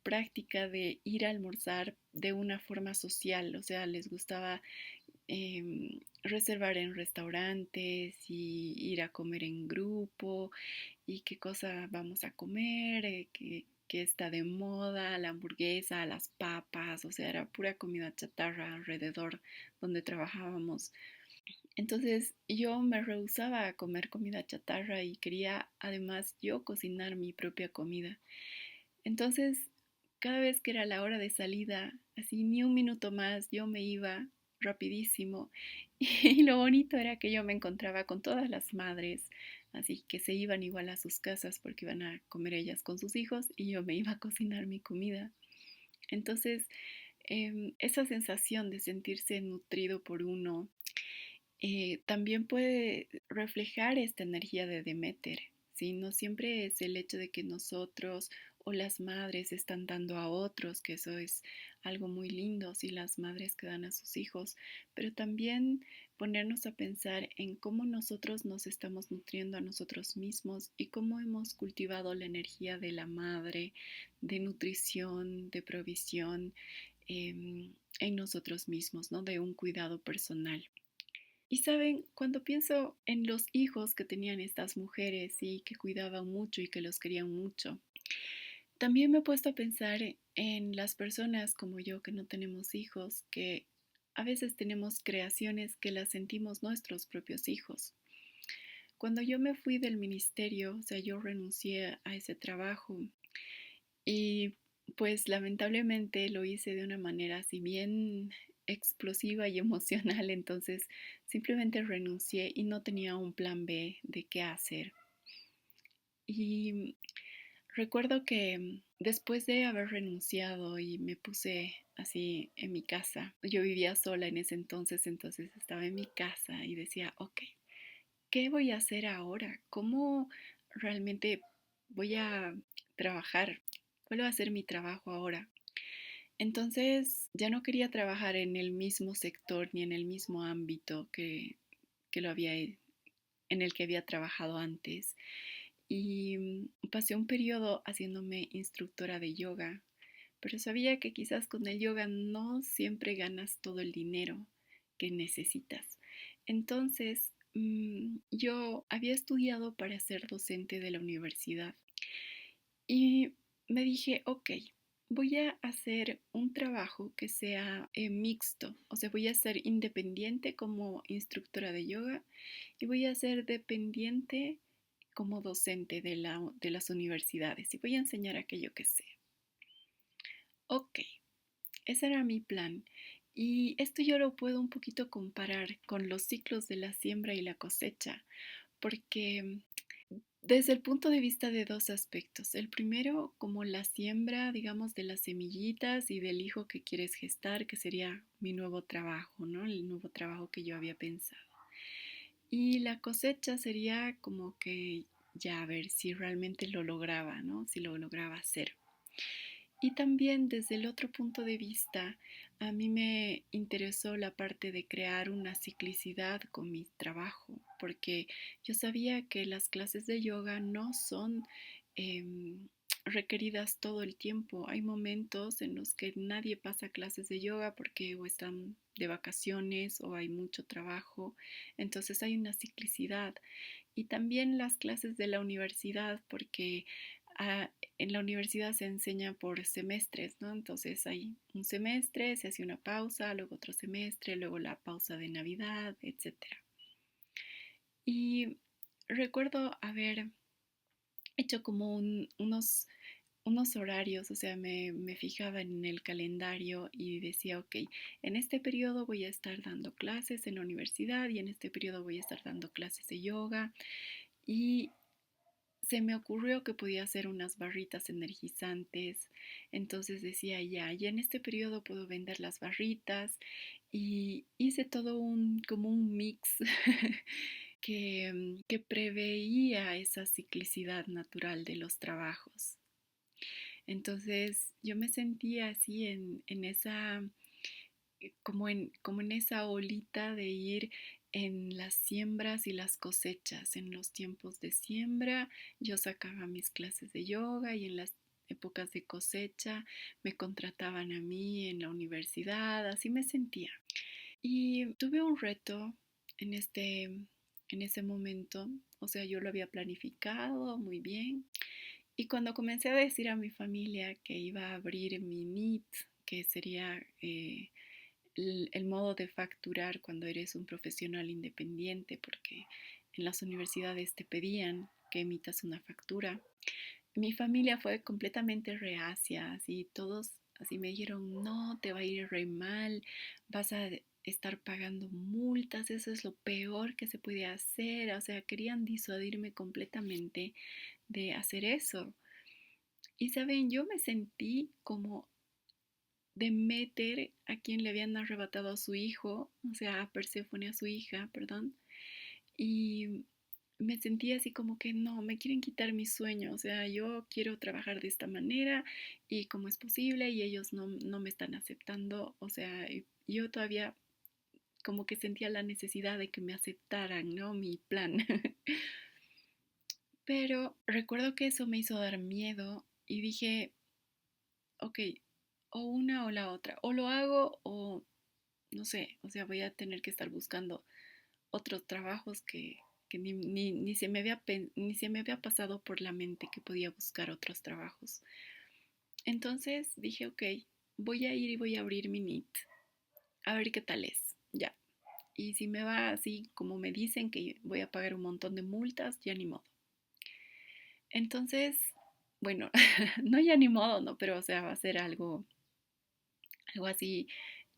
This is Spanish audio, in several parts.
práctica de ir a almorzar de una forma social, o sea, les gustaba reservar en restaurantes y ir a comer en grupo y qué cosa vamos a comer, qué está de moda, la hamburguesa, las papas, o sea, era pura comida chatarra alrededor donde trabajábamos. Entonces yo me rehusaba a comer comida chatarra y quería además yo cocinar mi propia comida. Entonces, cada vez que era la hora de salida, así ni un minuto más, yo me iba rapidísimo. Y lo bonito era que yo me encontraba con todas las madres, así que se iban igual a sus casas porque iban a comer ellas con sus hijos y yo me iba a cocinar mi comida. Entonces, esa sensación de sentirse nutrido por uno también puede reflejar esta energía de Demeter, ¿sí? No siempre es el hecho de que nosotros o las madres están dando a otros, que eso es algo muy lindo, si las madres que dan a sus hijos, pero también ponernos a pensar en cómo nosotros nos estamos nutriendo a nosotros mismos y cómo hemos cultivado la energía de la madre, de nutrición, de provisión en nosotros mismos, ¿no? De un cuidado personal. Y saben, cuando pienso en los hijos que tenían estas mujeres y que cuidaban mucho y que los querían mucho, también me he puesto a pensar en las personas como yo que no tenemos hijos, que a veces tenemos creaciones que las sentimos nuestros propios hijos. Cuando yo me fui del ministerio, o sea, yo renuncié a ese trabajo y pues lamentablemente lo hice de una manera así bien explosiva y emocional, entonces simplemente renuncié y no tenía un plan B de qué hacer. Y recuerdo que después de haber renunciado y me puse así en mi casa, yo vivía sola en ese entonces estaba en mi casa y decía, ok, ¿qué voy a hacer ahora? ¿Cómo realmente voy a trabajar? ¿Cuál va a ser mi trabajo ahora? Entonces ya no quería trabajar en el mismo sector ni en el mismo ámbito que lo había, en el que había trabajado antes. Y pasé un periodo haciéndome instructora de yoga, pero sabía que quizás con el yoga no siempre ganas todo el dinero que necesitas. Entonces, yo había estudiado para ser docente de la universidad y me dije, ok, voy a hacer un trabajo que sea mixto, o sea, voy a ser independiente como instructora de yoga y voy a ser dependiente como docente de las universidades y voy a enseñar aquello que sé. Ok, ese era mi plan. Y esto yo lo puedo un poquito comparar con los ciclos de la siembra y la cosecha, porque desde el punto de vista de dos aspectos. El primero, como la siembra, digamos, de las semillitas y del hijo que quieres gestar, que sería mi nuevo trabajo, ¿no? El nuevo trabajo que yo había pensado. Y la cosecha sería como que ya a ver si realmente lo lograba, ¿no? Si lo lograba hacer. Y también desde el otro punto de vista, a mí me interesó la parte de crear una ciclicidad con mi trabajo, porque yo sabía que las clases de yoga no son requeridas todo el tiempo. Hay momentos en los que nadie pasa clases de yoga porque o están de vacaciones o hay mucho trabajo, entonces hay una ciclicidad. Y también las clases de la universidad, porque ah, en la universidad se enseña por semestres, ¿no? Entonces hay un semestre, se hace una pausa, luego otro semestre, luego la pausa de Navidad, etcétera. Y recuerdo haber hecho como unos horarios, o sea, me fijaba en el calendario y decía, ok, en este periodo voy a estar dando clases en la universidad y en este periodo voy a estar dando clases de yoga. Y se me ocurrió que podía hacer unas barritas energizantes. Entonces decía, ya en este periodo puedo vender las barritas. Y hice todo como un mix que preveía esa ciclicidad natural de los trabajos. Entonces yo me sentía así en esa como en esa olita de ir en las siembras y las cosechas. En los tiempos de siembra yo sacaba mis clases de yoga y épocas de cosecha me contrataban a mí en la universidad, así me sentía. Y tuve un reto en en ese momento, o sea, yo lo había planificado muy bien. Y cuando comencé a decir a mi familia que iba a abrir mi NEET, que sería el modo de facturar cuando eres un profesional independiente, porque en las universidades te pedían que emitas una factura. Mi familia fue completamente reacia, así todos así me dijeron, no, te va a ir re mal, vas a estar pagando multas, eso es lo peor que se puede hacer, o sea, querían disuadirme completamente de hacer eso. Y saben, yo me sentí como Deméter a quien le habían arrebatado a su hijo, o sea, a Perséfone, a su hija, perdón, y me sentí así como que no, me quieren quitar mi sueño, o sea, yo quiero trabajar de esta manera y cómo es posible y ellos no me están aceptando, o sea, yo todavía como que sentía la necesidad de que me aceptaran, ¿no? Mi plan. Pero recuerdo que eso me hizo dar miedo y dije, ok, o una o la otra, o lo hago o no sé, o sea, voy a tener que estar buscando otros trabajos que ni se me ni se me había pasado por la mente que podía buscar otros trabajos. Entonces dije, ok, voy a ir y voy a abrir mi NEET, a ver qué tal es, ya. Y si me va así como me dicen que voy a pagar un montón de multas, ya ni modo. Entonces, bueno, no ya ni modo, no, pero o sea, va a ser algo así,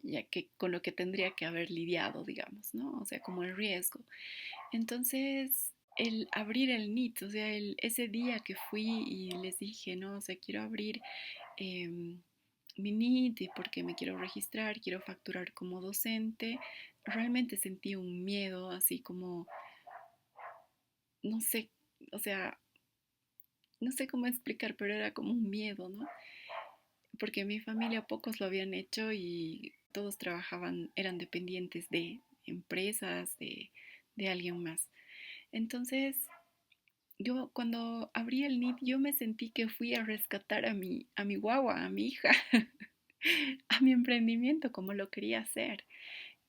ya que con lo que tendría que haber lidiado, digamos, ¿no? O sea, como el riesgo. Entonces, el abrir el NEET, o sea, ese día que fui y les dije, no, o sea, quiero abrir mi NEET y porque me quiero registrar, quiero facturar como docente, realmente sentí un miedo, así como, no sé, o sea, no sé cómo explicar, pero era como un miedo, ¿no? Porque mi familia pocos lo habían hecho y todos trabajaban, eran dependientes de empresas, de alguien más. Entonces, yo cuando abrí el NIT, yo me sentí que fui a rescatar a mi guagua, a mi hija, a mi emprendimiento como lo quería hacer.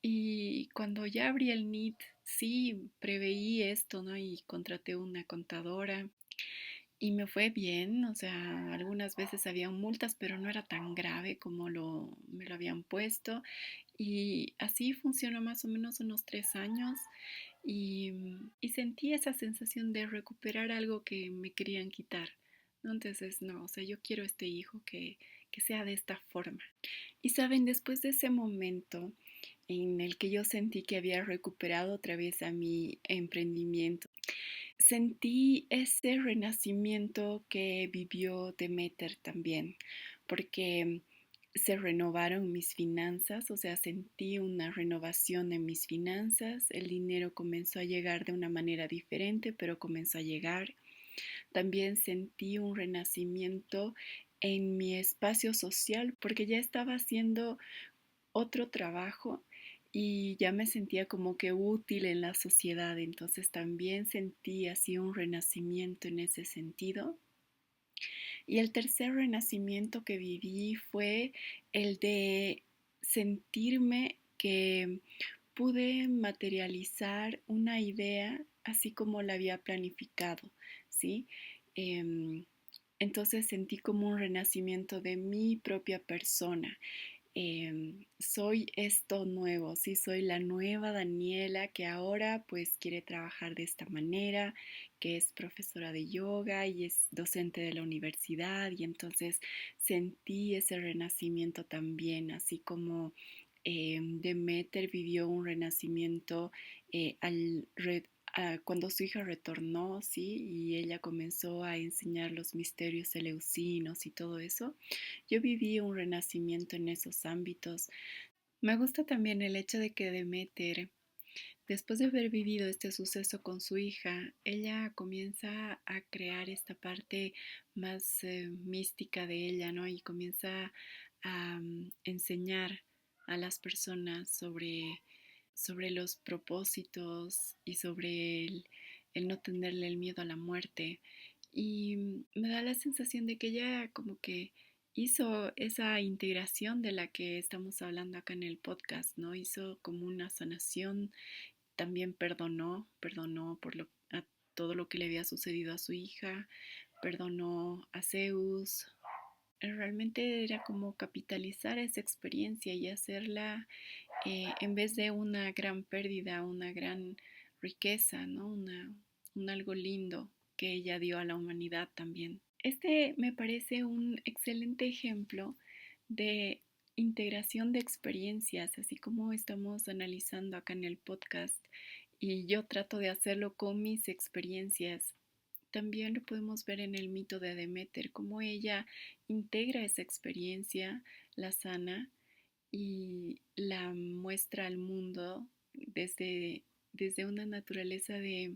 Y cuando ya abrí el NIT, sí preveí esto, ¿no? Y contraté una contadora y me fue bien, o sea, algunas veces había multas, pero no era tan grave como me lo habían puesto. Y así funcionó más o menos unos 3 años y sentí esa sensación de recuperar algo que me querían quitar, ¿no? Entonces, no, o sea, yo quiero este hijo que sea de esta forma. Y saben, después de ese momento en el que yo sentí que había recuperado otra vez a mi emprendimiento, sentí ese renacimiento que vivió Demeter también, porque se renovaron mis finanzas, o sea, sentí una renovación en mis finanzas, el dinero comenzó a llegar de una manera diferente, pero comenzó a llegar. También sentí un renacimiento en mi espacio social, porque ya estaba haciendo otro trabajo y ya me sentía como que útil en la sociedad, entonces también sentí así un renacimiento en ese sentido. Y el tercer renacimiento que viví fue el de sentirme que pude materializar una idea así como la había planificado, ¿sí? Em, entonces sentí como un renacimiento de mi propia persona. Soy esto nuevo, sí, soy la nueva Daniela que ahora pues quiere trabajar de esta manera, que es profesora de yoga y es docente de la universidad y entonces sentí ese renacimiento también, así como Demeter vivió un renacimiento cuando su hija retornó, sí, y ella comenzó a enseñar los misterios eleusinos y todo eso. Yo viví un renacimiento en esos ámbitos. Me gusta también el hecho de que Demeter, después de haber vivido este suceso con su hija, ella comienza a crear esta parte más mística de ella, ¿no? Y comienza a enseñar a las personas sobre los propósitos y sobre el no tenerle el miedo a la muerte. y me da la sensación de que ella como que hizo esa integración de la que estamos hablando acá en el podcast, ¿no? Hizo como una sanación, también perdonó a todo lo que le había sucedido a su hija, perdonó a Zeus. Realmente era como capitalizar esa experiencia y hacerla, en vez de una gran pérdida, una gran riqueza, ¿no? Un algo lindo que ella dio a la humanidad también. Este me parece un excelente ejemplo de integración de experiencias, así como estamos analizando acá en el podcast, y yo trato de hacerlo con mis experiencias. También lo podemos ver en el mito de Deméter, cómo ella integra esa experiencia, la sana y la muestra al mundo desde una naturaleza de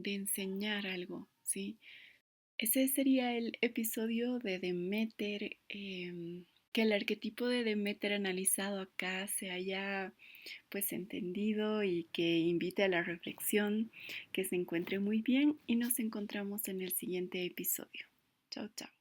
enseñar algo, ¿sí? Ese sería el episodio de Deméter, que el arquetipo de Deméter analizado acá se haya pues entendido y que invite a la reflexión, que se encuentre muy bien y nos encontramos en el siguiente episodio. Chao, chao.